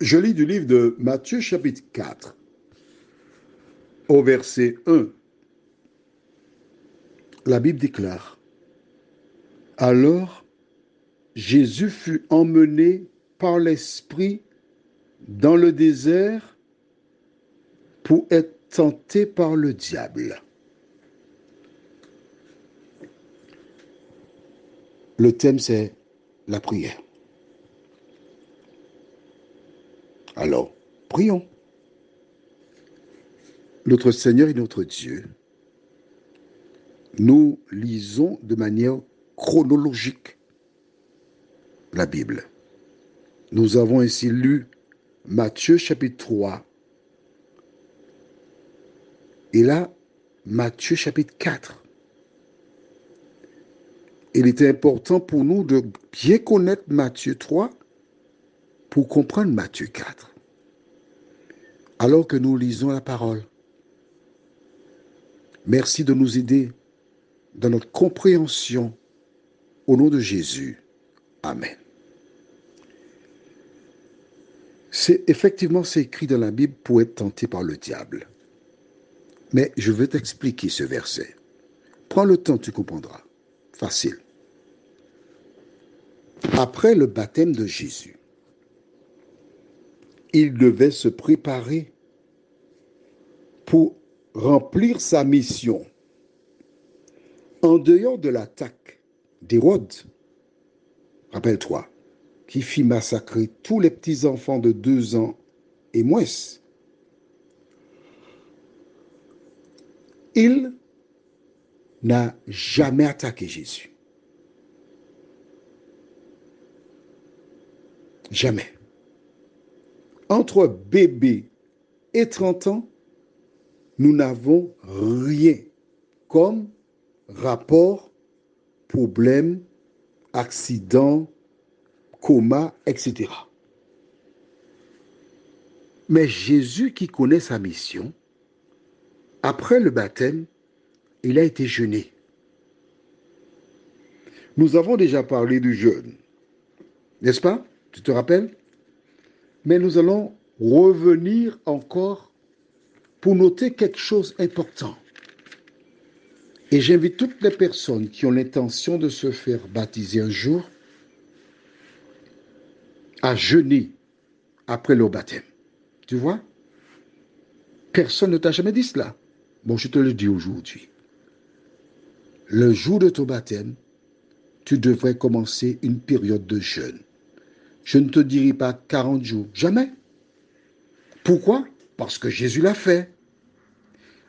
Je lis du livre de Matthieu chapitre 4 au verset 1. La Bible déclare: Alors Jésus fut emmené par l'Esprit dans le désert pour être tenté par le diable. Le thème, c'est la prière. Alors, prions. Notre Seigneur et notre Dieu, nous lisons de manière chronologique la Bible. Nous avons ainsi lu Matthieu chapitre 3 et là, Matthieu chapitre 4. Il était important pour nous de bien connaître Matthieu 3 pour comprendre Matthieu 4. Alors que nous lisons la parole, merci de nous aider dans notre compréhension au nom de Jésus. Amen. C'est écrit dans la Bible pour être tenté par le diable. Mais je vais t'expliquer ce verset. Prends le temps, tu comprendras. Facile. Après le baptême de Jésus, il devait se préparer pour remplir sa mission. En dehors de l'attaque d'Hérode, rappelle-toi, qui fit massacrer tous les petits-enfants de 2 ans et moins, il n'a jamais attaqué Jésus. Jamais. Entre bébé et 30 ans, nous n'avons rien comme rapport, problème, accident, coma, etc. Mais Jésus qui connaît sa mission, après le baptême, il a été jeûné. Nous avons déjà parlé du jeûne, n'est-ce pas? Tu te rappelles? Mais nous allons revenir encore pour noter quelque chose d'important. Et j'invite toutes les personnes qui ont l'intention de se faire baptiser un jour à jeûner après leur baptême. Tu vois? Personne ne t'a jamais dit cela. Bon, je te le dis aujourd'hui. Le jour de ton baptême, tu devrais commencer une période de jeûne. Je ne te dirai pas 40 jours, jamais. Pourquoi? Parce que Jésus l'a fait.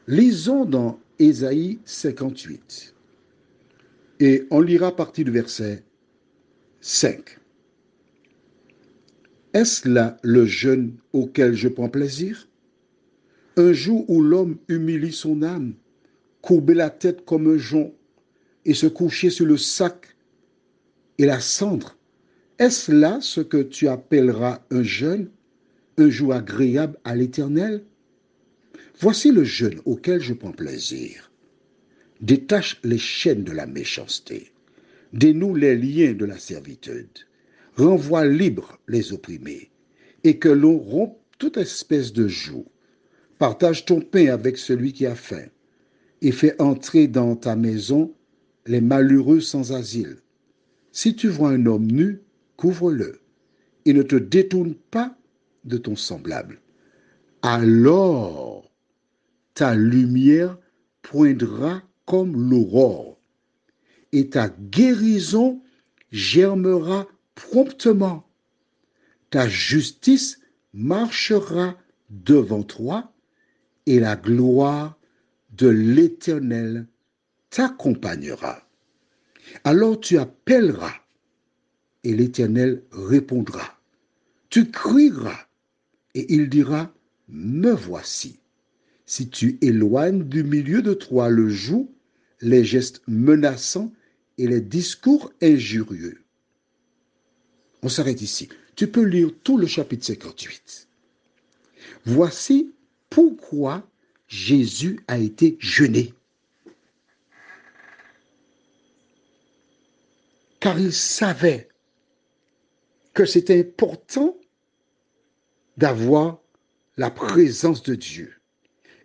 Lisons dans Ésaïe 58 et on lira à partir du verset 5. Est-ce là le jeûne auquel je prends plaisir? Un jour où l'homme humilie son âme, courber la tête comme un jonc et se coucher sur le sac et la cendre. Est-ce là ce que tu appelleras un jeûne, un jour agréable à l'Éternel? Voici le jeûne auquel je prends plaisir. Détache les chaînes de la méchanceté, dénoue les liens de la servitude, renvoie libres les opprimés, et que l'on rompe toute espèce de joug. Partage ton pain avec celui qui a faim, et fais entrer dans ta maison les malheureux sans asile. Si tu vois un homme nu, couvre-le, et ne te détourne pas de ton semblable. Alors ta lumière poindra comme l'aurore, et ta guérison germera promptement. Ta justice marchera devant toi, et la gloire de l'Éternel t'accompagnera. Alors tu appelleras, et l'Éternel répondra. Tu crieras, et il dira, me voici. Si tu éloignes du milieu de toi le joug, les gestes menaçants et les discours injurieux. On s'arrête ici. Tu peux lire tout le chapitre 58. Voici pourquoi Jésus a été jeûné. Car il savait que c'était important d'avoir la présence de Dieu.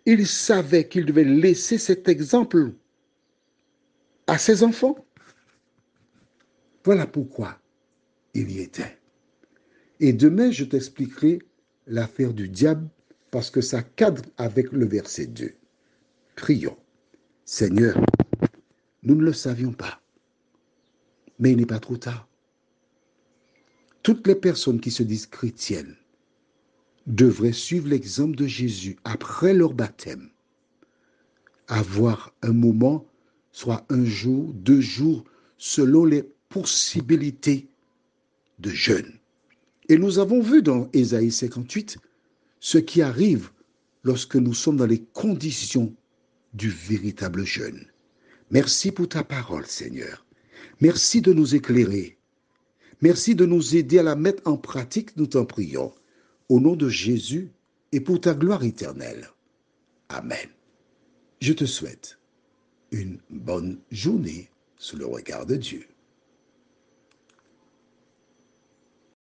Il savait qu'il devait laisser cet exemple à ses enfants. Voilà pourquoi il y était. Et demain, je t'expliquerai l'affaire du diable parce que ça cadre avec le verset 2. Prions. Seigneur, nous ne le savions pas, mais il n'est pas trop tard. Toutes les personnes qui se disent chrétiennes devraient suivre l'exemple de Jésus après leur baptême. Avoir un moment, soit un jour, 2 jours, selon les possibilités de jeûne. Et nous avons vu dans Ésaïe 58 ce qui arrive lorsque nous sommes dans les conditions du véritable jeûne. Merci pour ta parole, Seigneur. Merci de nous éclairer. Merci de nous aider à la mettre en pratique, nous t'en prions. Au nom de Jésus et pour ta gloire éternelle. Amen. Je te souhaite une bonne journée sous le regard de Dieu.